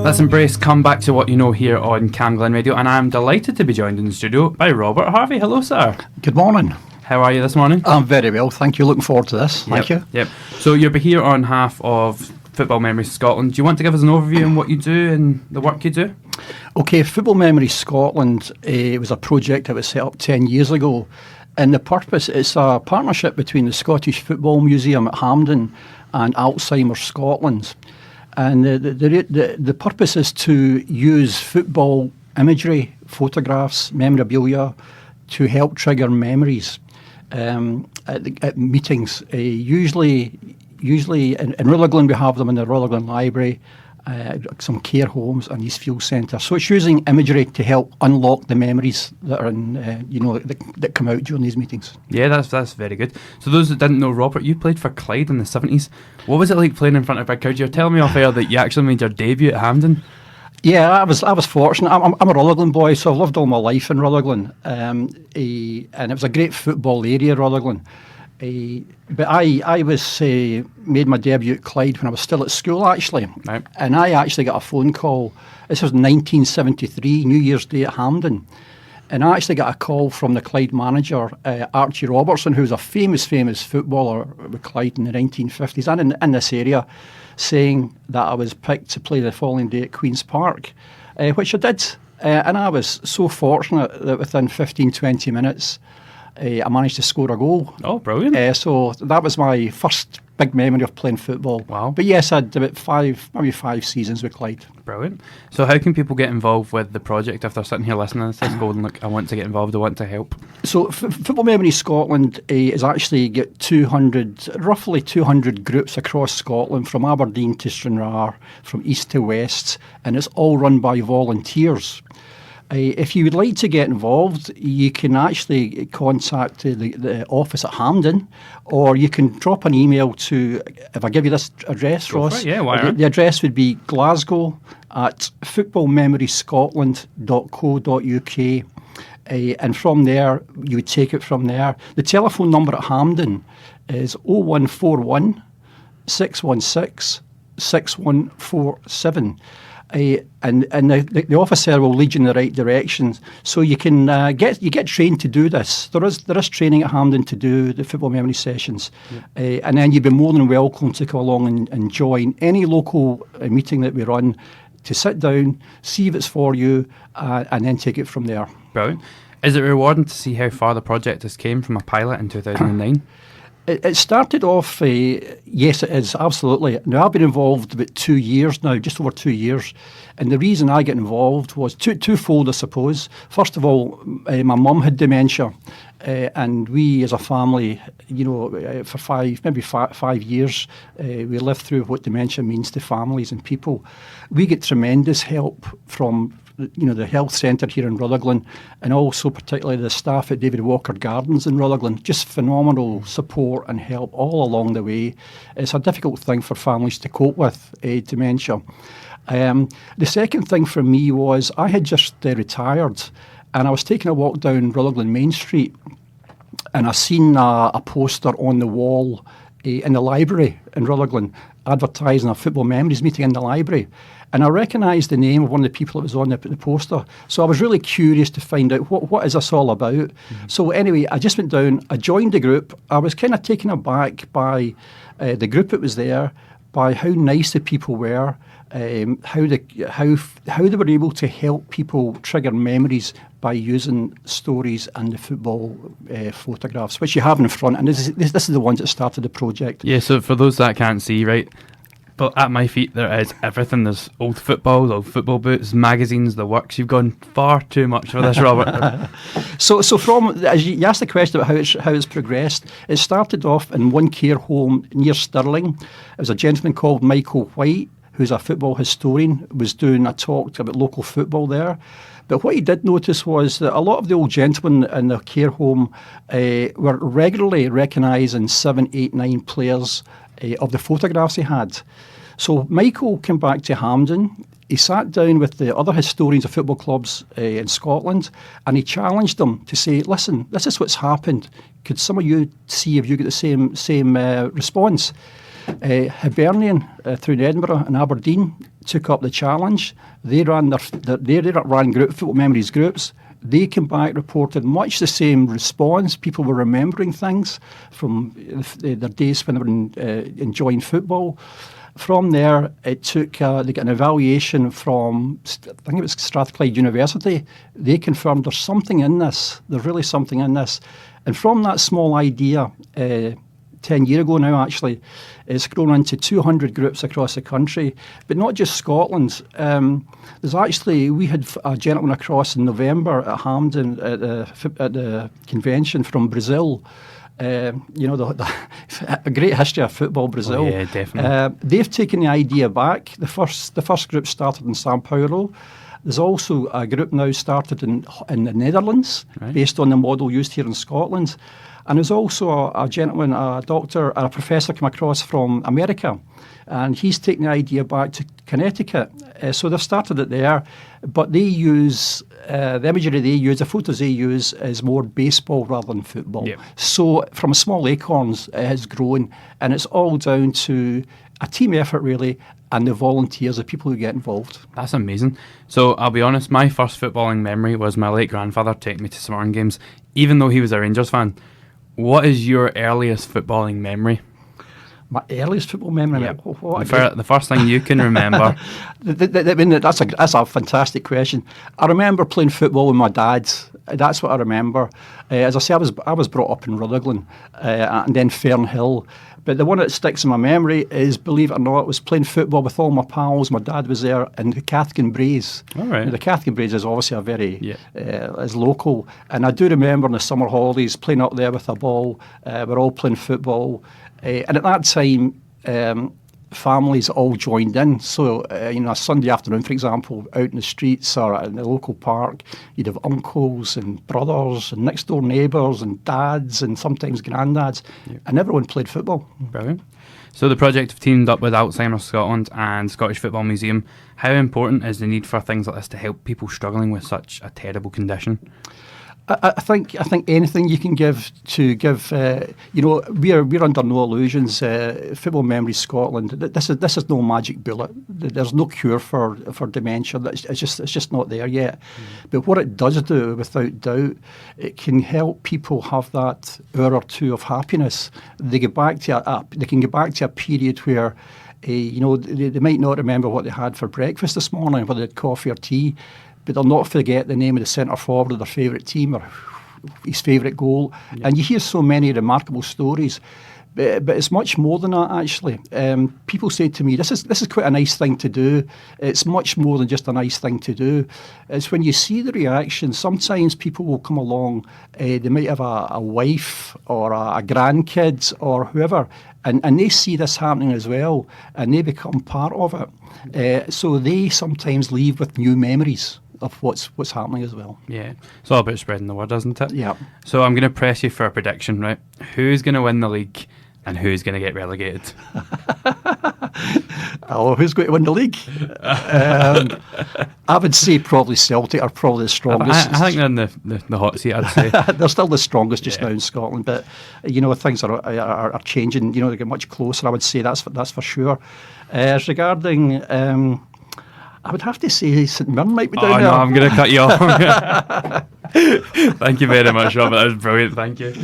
Let's embrace Come Back to What You Know here on CamGlen Radio, and I'm delighted to be joined in the studio by Robert Harvey. Hello, sir. Good morning. How are you this morning? I'm very well, thank you. Looking forward to this. Thank you. Yep. So you'll be here on behalf of Football Memories Scotland. Do you want to give us an overview on what you do and the work you do? Okay, Football Memories Scotland was a project that was set up 10 years ago. And the purpose is a partnership between the Scottish Football Museum at Hampden and Alzheimer's Scotland. And the purpose is to use football imagery, photographs, memorabilia to help trigger memories at meetings. Usually in Rutherglen we have them in the Rutherglen Library, some care homes and Eastfield Centre. So it's using imagery to help unlock the memories that are in, that come out during these meetings. Yeah, that's very good. So those that didn't know, Robert, you played for Clyde in the 70s. What was it like playing in front of a big crowd? You were telling me off air that you actually made your debut at Hampden. Yeah, I was fortunate. I'm a Rutherglen boy, so I've lived all my life in Rutherglen, and it was a great football area, Rutherglen. But I was made my debut at Clyde when I was still at school, actually. Right. And I actually got a phone call. This was 1973, New Year's Day at Hampden. And I actually got a call from the Clyde manager, Archie Robertson, who was a famous footballer with Clyde in the 1950s and in this area, saying that I was picked to play the following day at Queen's Park, which I did. And I was so fortunate that within 15, 20 minutes, I managed to score a goal. Oh, brilliant. So that was my first big memory of playing football. Wow. But yes, I did about maybe five seasons with Clyde. Brilliant. So how can people get involved with the project if they're sitting here listening to this going, look, I want to get involved, I want to help? So Football Memories Scotland is actually got roughly 200 groups across Scotland, from Aberdeen to Stranraer, from east to west, and it's all run by volunteers. If you would like to get involved, you can actually contact the office at Hampden, or you can drop an email to, if I give you this address, Ross, the address would be glasgow@footballmemoriescotland.co.uk, and from there, you would take it from there. The telephone number at Hampden is 0141 616 6147. And the officer will lead you in the right direction, so you can get trained to do this. There is training at Hampden to do the football memory sessions, and then you'd be more than welcome to come along and join any local meeting that we run, to sit down, see if it's for you, and then take it from there. Brilliant. Is it rewarding to see how far the project has came from a pilot in 2009? It started off, yes, it is, absolutely. Now, I've been involved about 2 years now, just over 2 years. And the reason I got involved was twofold, I suppose. First of all, my mum had dementia. And we, as a family, for 5 years, we lived through what dementia means to families and people. We get tremendous help from the health centre here in Rutherglen, and also particularly the staff at David Walker Gardens in Rutherglen. Just phenomenal support and help all along the way. It's a difficult thing for families to cope with, dementia. The second thing for me was I had just retired, and I was taking a walk down Rutherglen Main Street, and I seen a poster on the wall in the library in Rutherglen advertising a football memories meeting in the library. And I recognised the name of one of the people that was on the poster. So I was really curious to find out what is this all about. Mm-hmm. So anyway, I just went down, I joined the group. I was kind of taken aback by the group that was there, by how nice the people were, how they were able to help people trigger memories by using stories and the football photographs, which you have in front. And this is the ones that started the project. Yeah, so for those that can't see, right, but at my feet there is everything. There's old footballs, old football boots, magazines, the works. You've gone far too much for this, Robert. So from, as you asked the question about how it's progressed, it started off in one care home near Stirling. It was a gentleman called Michael White, who's a football historian, was doing a talk about local football there. But what he did notice was that a lot of the old gentlemen in the care home were regularly recognising 7, 8, 9 players of the photographs he had. So Michael came back to Hampden. He sat down with the other historians of football clubs in Scotland, and he challenged them to say, listen, this is what's happened. Could some of you see if you get the same response? Hibernian through in Edinburgh and Aberdeen took up the challenge. They ran they ran football memories groups. They came back, reported much the same response. People were remembering things from their days when they were enjoying football. From there, it took they got an evaluation from, I think it was Strathclyde University. They confirmed there's something in this. There's really something in this. And from that small idea, 10 years ago now actually, it's grown into 200 groups across the country, but not just Scotland. We had a gentleman across in November at Hampden at the convention from Brazil. A great history of football, Brazil. Oh, yeah, definitely. They've taken the idea back. The first group started in São Paulo. There's also a group now started in the Netherlands, right, based on the model used here in Scotland. And there's also a gentleman, a doctor, and a professor come across from America, and he's taken the idea back to Connecticut. So they've started it there, but they use the imagery they use, the photos they use, is more baseball rather than football. Yep. So from small acorns, it has grown, and it's all down to a team effort, really, and the volunteers, the people who get involved. That's amazing. So I'll be honest, my first footballing memory was my late grandfather taking me to Smartn games, even though he was a Rangers fan. What is your earliest footballing memory? My earliest football memory? Yep. The first thing you can remember. That's a fantastic question. I remember playing football with my dad. That's what I remember. As I say, I was brought up in Rutherglen and then Fernhill. But the one that sticks in my memory is, believe it or not, was playing football with all my pals. My dad was there in the Cathkin Braes. All right. The Cathkin Braes is obviously a very is local. And I do remember in the summer holidays playing up there with a ball. We're all playing football. And at that time, families all joined in. So, a Sunday afternoon, for example, out in the streets or in the local park, you'd have uncles and brothers and next door neighbours and dads and sometimes granddads, and everyone played football. Brilliant. So the project have teamed up with Alzheimer's Scotland and Scottish Football Museum. How important is the need for things like this to help people struggling with such a terrible condition? I think anything you can give, we're under no illusions. Football Memories Scotland. This is no magic bullet. There's no cure for dementia. It's just not there yet. But what it does do, without doubt, it can help people have that hour or two of happiness. They can get back to a period where they might not remember what they had for breakfast this morning, whether they had coffee or tea, but they'll not forget the name of the centre forward of their favourite team or his favourite goal. Yeah. And you hear so many remarkable stories, but it's much more than that, actually. People say to me, this is quite a nice thing to do. It's much more than just a nice thing to do. It's when you see the reaction. Sometimes people will come along, they might have a wife or a grandkids or whoever, and they see this happening as well, and they become part of it. So they sometimes leave with new memories of what's happening as well. Yeah, it's all about spreading the word, isn't it? Yeah. So I'm going to press you for a prediction, right? Who's going to win the league and who's going to get relegated? Who's going to win the league? I would say probably Celtic are probably the strongest. I think they're in the hot seat, I'd say. They're still the strongest just now in Scotland, but things are changing. They get much closer. I would say that's for sure. As regarding, I would have to say St Mirren might be down there. No, I'm going to cut you off. Thank you very much, Robert. That was brilliant. Thank you.